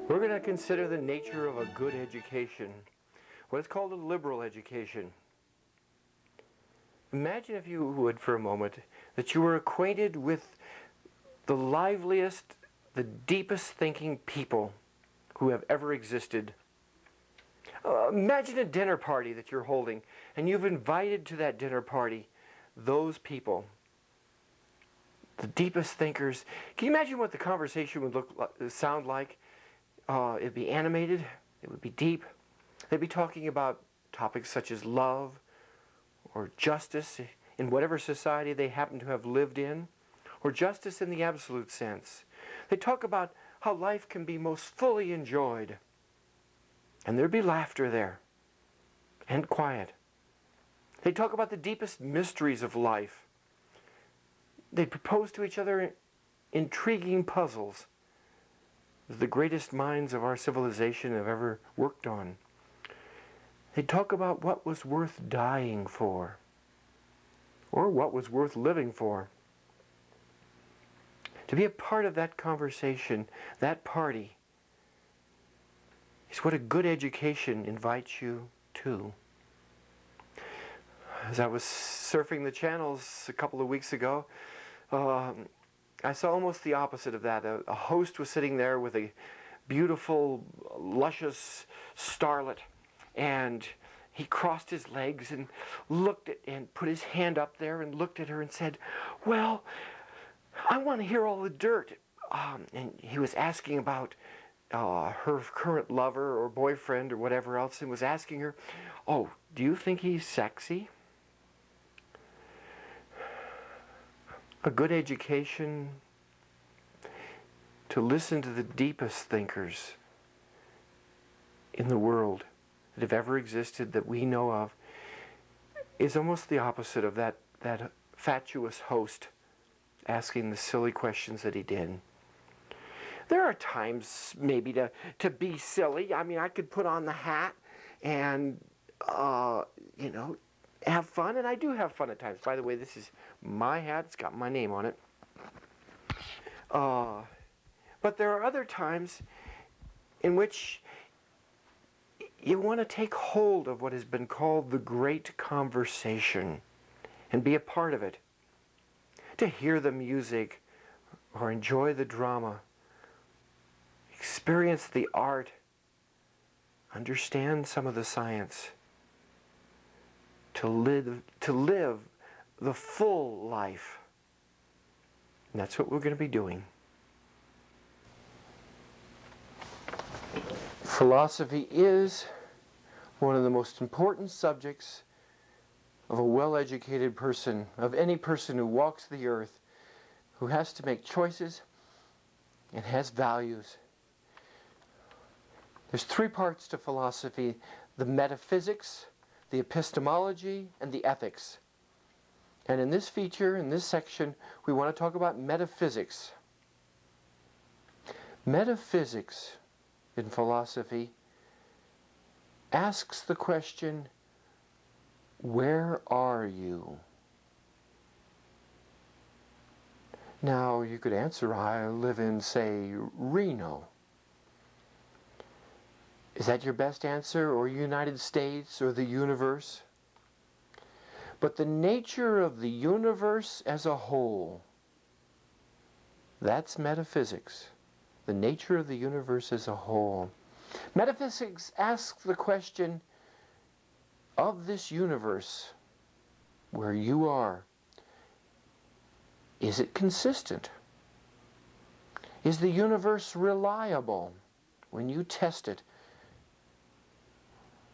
We're going to consider the nature of a good education, what is called a liberal education. Imagine, if you would, for a moment, that you were acquainted with the liveliest, the deepest thinking people who have ever existed. Imagine a dinner party that you're holding, and you've invited to that dinner party those people, the deepest thinkers. Can you imagine what the conversation would sound like? It'd be animated, it would be deep. They'd be talking about topics such as love or justice in whatever society they happen to have lived in, or justice in the absolute sense. They talk about how life can be most fully enjoyed. And there'd be laughter there, and quiet. They talk about the deepest mysteries of life. They'd propose to each other intriguing puzzles that the greatest minds of our civilization have ever worked on. They'd talk about what was worth dying for, or what was worth living for. To be a part of that conversation, that party, is what a good education invites you to. As I was surfing the channels a couple of weeks ago, I saw almost the opposite of that. A host was sitting there with a beautiful, luscious starlet, and he crossed his legs and looked at and put his hand up there and looked at her and said, "Well, I want to hear all the dirt." And he was asking about her current lover or boyfriend or whatever else, and was asking her, "Oh, do you think he's sexy?" A good education, to listen to the deepest thinkers in the world that have ever existed that we know of, is almost the opposite of that fatuous host asking the silly questions that he did. There are times maybe to be silly. I mean, I could put on the hat and, you know, have fun, and I do have fun at times. By the way, this is my hat. It's got my name on it. But there are other times in which you want to take hold of what has been called the great conversation and be a part of it. To hear the music or enjoy the drama, experience the art, understand some of the science, to live the full life. And that's what we're going to be doing. Philosophy is one of the most important subjects of a well-educated person, of any person who walks the earth, who has to make choices and has values. There's three parts to philosophy: the metaphysics, the epistemology, and the ethics. And in this feature, in this section, we want to talk about metaphysics. Metaphysics in philosophy asks the question, where are you? Now, you could answer, I live in, say, Reno. Is that your best answer, or United States, or the universe? But the nature of the universe as a whole, that's metaphysics. The nature of the universe as a whole. Metaphysics asks the question of this universe, where you are, is it consistent? Is the universe reliable? When you test it,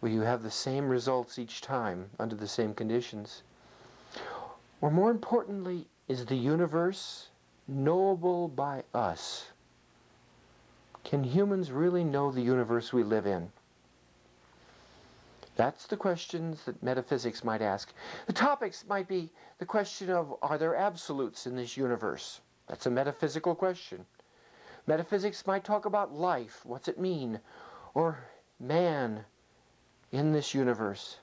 will you have the same results each time under the same conditions? Or more importantly, is the universe knowable by us? Can humans really know the universe we live in? That's the questions that metaphysics might ask. The topics might be the question of, are there absolutes in this universe? That's a metaphysical question. Metaphysics might talk about life, what's it mean, or man in this universe,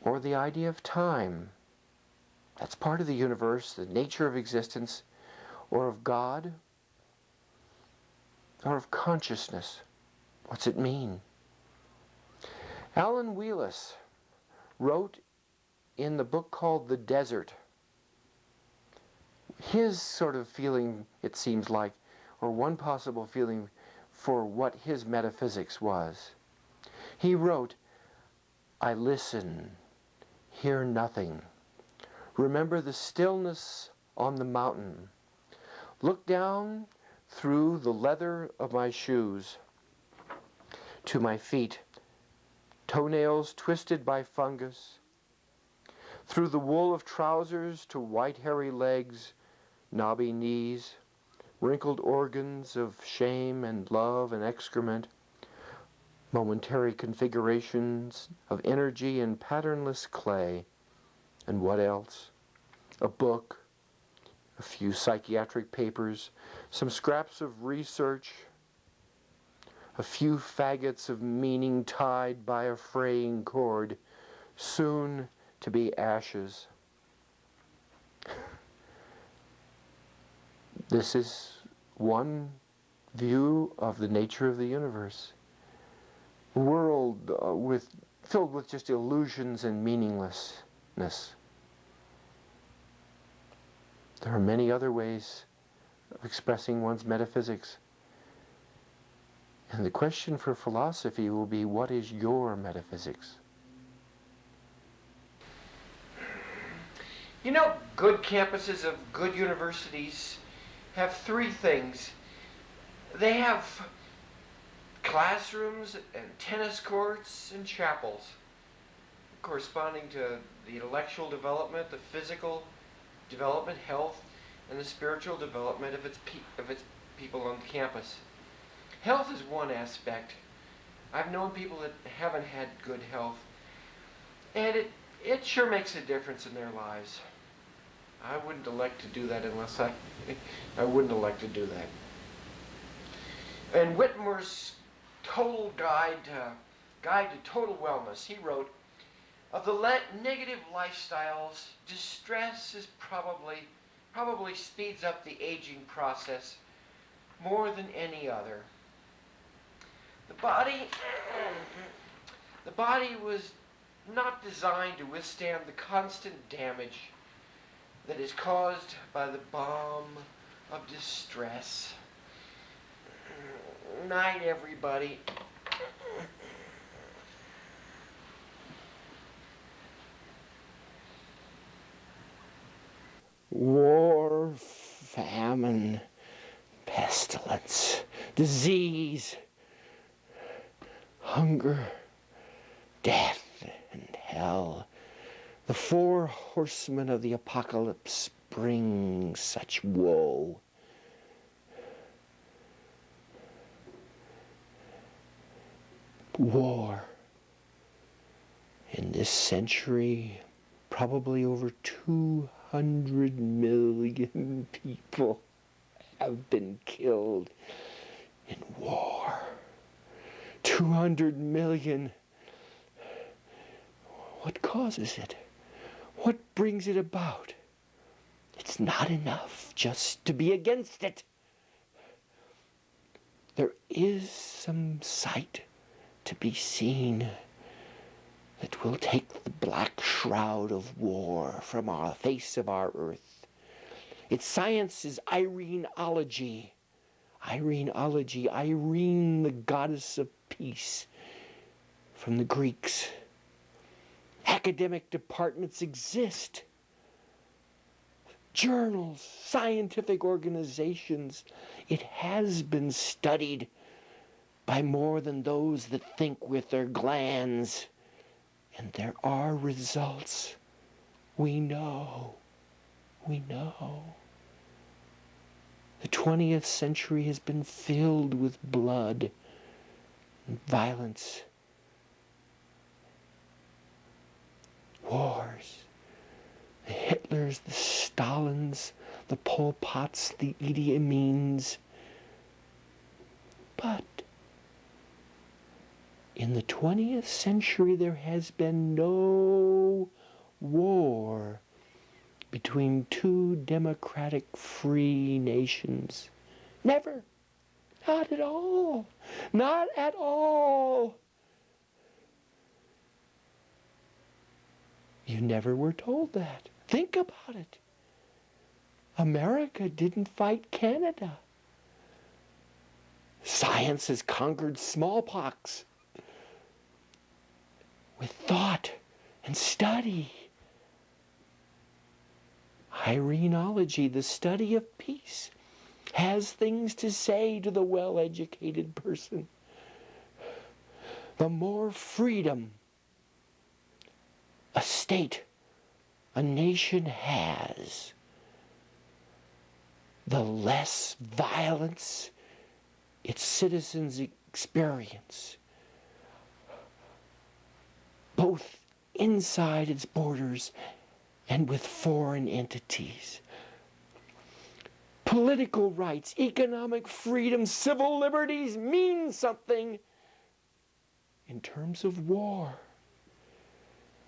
or the idea of time. That's part of the universe, the nature of existence, or of God, or of consciousness. What's it mean? Alan Wheelis wrote in the book called The Desert, his sort of feeling, it seems like, or one possible feeling for what his metaphysics was. He wrote, "I listen, hear nothing. Remember the stillness on the mountain. Look down through the leather of my shoes to my feet, toenails twisted by fungus, through the wool of trousers to white hairy legs, knobby knees, wrinkled organs of shame and love and excrement, momentary configurations of energy in patternless clay, and what else? A book, a few psychiatric papers, some scraps of research, a few faggots of meaning tied by a fraying cord, soon to be ashes." This is one view of the nature of the universe. A world filled with just illusions and meaninglessness. There are many other ways of expressing one's metaphysics. And the question for philosophy will be, what is your metaphysics? You know, good campuses of good universities have three things. They have classrooms and tennis courts and chapels, corresponding to the intellectual development, the physical development, health, and the spiritual development of its people on campus. Health is one aspect. I've known people that haven't had good health, and it sure makes a difference in their lives. I wouldn't elect to do that unless I wouldn't elect to do that. In Whitmer's Total Guide to Total Wellness, he wrote, "Of the negative lifestyles, distress is probably speeds up the aging process more than any other. The body was not designed to withstand the constant damage that is caused by the bomb of distress." Night, everybody. War, famine, pestilence, disease, hunger, death, and hell. The four horsemen of the apocalypse bring such woe. War. In this century, probably over 200 million people have been killed in war. 200 million. What causes it? What brings it about? It's not enough just to be against it. There is some sight to be seen that will take the black shroud of war from our face of our earth. Its science is Irenology. Irenology, Irene, the goddess of peace, from the Greeks. Academic departments exist. Journals, scientific organizations. It has been studied by more than those that think with their glands. And there are results. We know. We know. The 20th century has been filled with blood and violence. Wars. The Hitlers, the Stalins, the Pol Pots, the Idi Amins. But in the 20th century, there has been no war between two democratic free nations. Never. Not at all. Not at all. You never were told that. Think about it. America didn't fight Canada. Science has conquered smallpox with thought and study. Irenology, the study of peace, has things to say to the well-educated person. The more freedom a state, a nation has, the less violence its citizens experience, both inside its borders and with foreign entities. Political rights, economic freedom, civil liberties mean something in terms of war.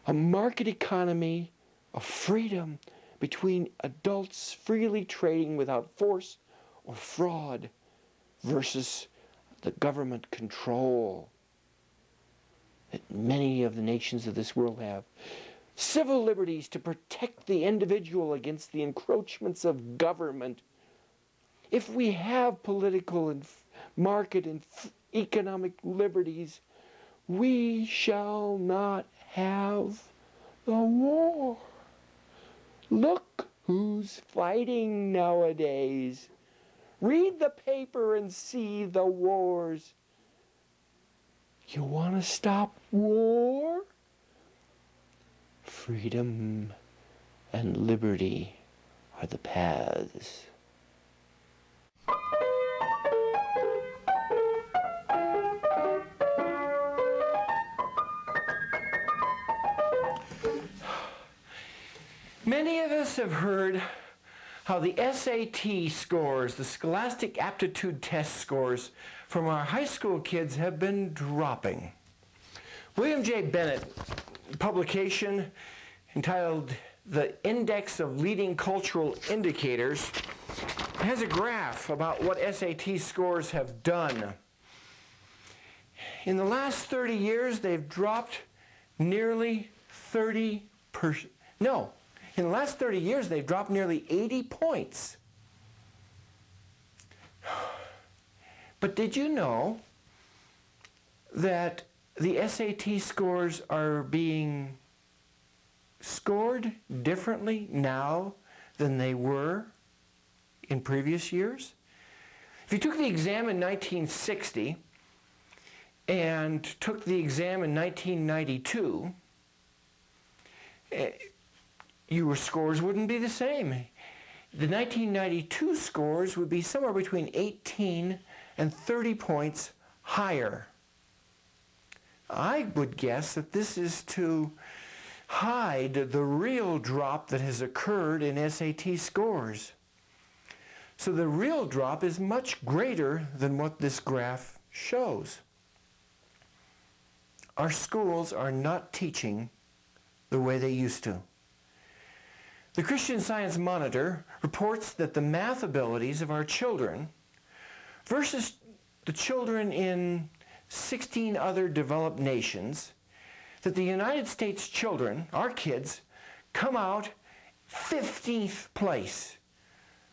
A market economy of freedom between adults freely trading without force or fraud versus the government control that many of the nations of this world have. Civil liberties to protect the individual against the encroachments of government. If we have political and market and economic liberties, we shall not have the war. Look who's fighting nowadays. Read the paper and see the wars. You want to stop war? Freedom and liberty are the paths. Many of us have heard how the SAT scores, the Scholastic Aptitude Test scores from our high school kids have been dropping. William J. Bennett publication entitled The Index of Leading Cultural Indicators has a graph about what SAT scores have done. In the last 30 years, they've dropped nearly 30%. No. In the last 30 years, they've dropped nearly 80 points. But did you know that the SAT scores are being scored differently now than they were in previous years? If you took the exam in 1960 and took the exam in 1992, your scores wouldn't be the same. The 1992 scores would be somewhere between 18 and 30 points higher. I would guess that this is to hide the real drop that has occurred in SAT scores. So the real drop is much greater than what this graph shows. Our schools are not teaching the way they used to. The Christian Science Monitor reports that the math abilities of our children versus the children in 16 other developed nations, that the United States children, our kids, come out 15th place,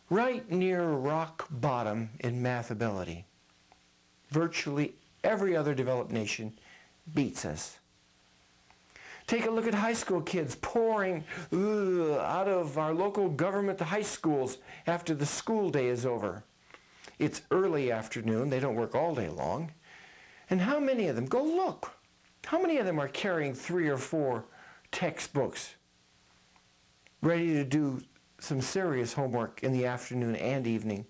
right near rock bottom in math ability. Virtually every other developed nation beats us. Take a look at high school kids pouring out of our local government high schools after the school day is over. It's early afternoon, they don't work all day long. And how many of them, go look, how many of them are carrying 3 or 4 textbooks, ready to do some serious homework in the afternoon and evening?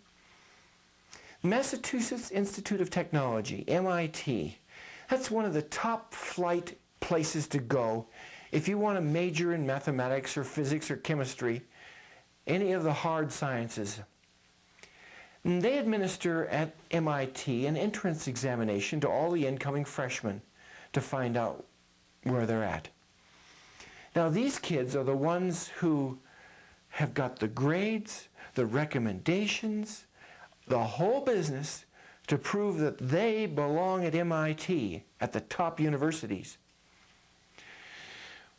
Massachusetts Institute of Technology, MIT, that's one of the top flight places to go if you want to major in mathematics or physics or chemistry any of the hard sciences. And they administer at MIT an entrance examination to all the incoming freshmen to find out where they're at. Now, these kids are the ones who have got the grades, the recommendations, the whole business to prove that they belong at MIT, at the top universities.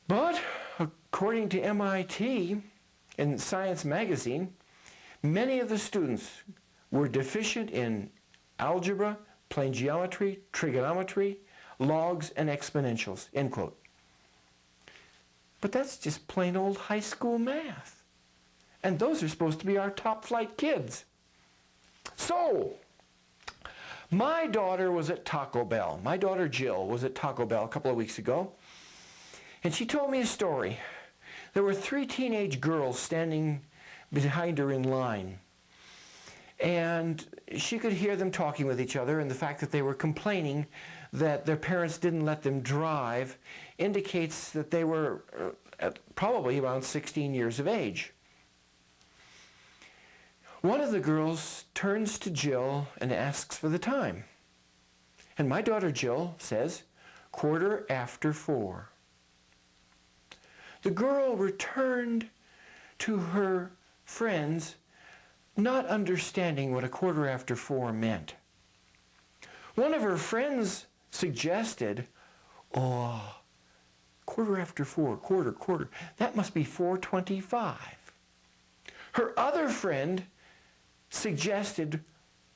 But according to MIT, in Science magazine, many of the students were deficient in algebra, plane geometry, trigonometry, logs, and exponentials, end quote. But that's just plain old high school math. And those are supposed to be our top flight kids. So, my daughter was at Taco Bell. My daughter Jill was at Taco Bell a couple of weeks ago. And she told me a story. There were 3 teenage girls standing behind her in line. And she could hear them talking with each other, and the fact that they were complaining that their parents didn't let them drive indicates that they were probably around 16 years of age. One of the girls turns to Jill and asks for the time. And my daughter Jill says, 4:15. The girl returned to her friends, not understanding what 4:15 meant. One of her friends suggested, oh, 4:15, quarter, that must be 4:25. Her other friend suggested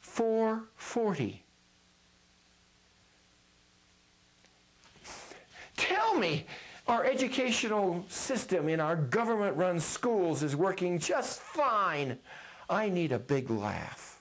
4:40. Tell me, our educational system in our government-run schools is working just fine. I need a big laugh.